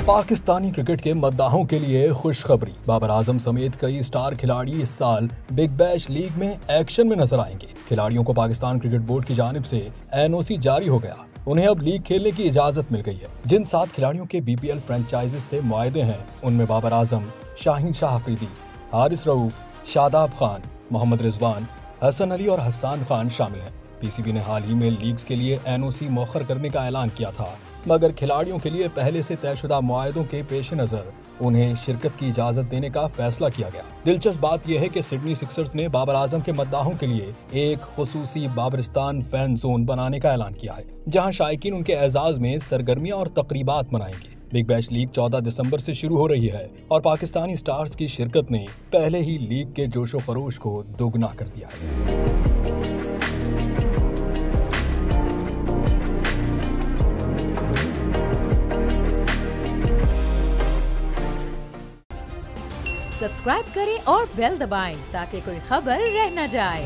Pakistani cricket के मद्दाहों के लिए खुशखबरी। बाबर आजम समेत कई स्टार खिलाड़ी इस साल बिग बैश लीग में एक्शन में नजर आएंगे। खिलाड़ियों को पाकिस्तान क्रिकेट बोर्ड की जानिब से एनओसी जारी हो गया। उन्हें अब लीग खेलने की इजाजत मिल गई है। जिन 7 खिलाड़ियों के बीपीएल फ्रेंचाइजीज से मुआहदे हैं, उनमें बाबर आजम, शाहीन शाह अफरीदी, हारिस रऊफ, शादाब खान, मोहम्मद रिजवान, हसन अली और हसन खान शामिल हैं। पीसीबी ने हाल ही में लीग्स के लिए एनओसी मौखर करने का ऐलान किया था, मगर खिलाड़ियों के लिए पहले से तयशुदा मुआहदों के पेश नजर उन्हें शिरकत की इजाजत देने का फैसला किया गया। दिलचस्प बात यह है कि सिडनी सिक्सर्स ने बाबर आजम के मद्दाहों के लिए एक खुसूसी बाबरिस्तान फैन जोन बनाने का ऐलान किया है, जहां शायकीन उनके एजाज में सरगर्मियां और तकरीबात मनाएंगे। बिग बैश लीग 14 दिसंबर से शुरू हो रही है और पाकिस्तानी स्टार्स की शिरकत ने पहले ही लीग के जोशो खरोश को दोगुना कर दिया है। सब्सक्राइब करें और बेल दबाएं ताकि कोई खबर रह न जाए।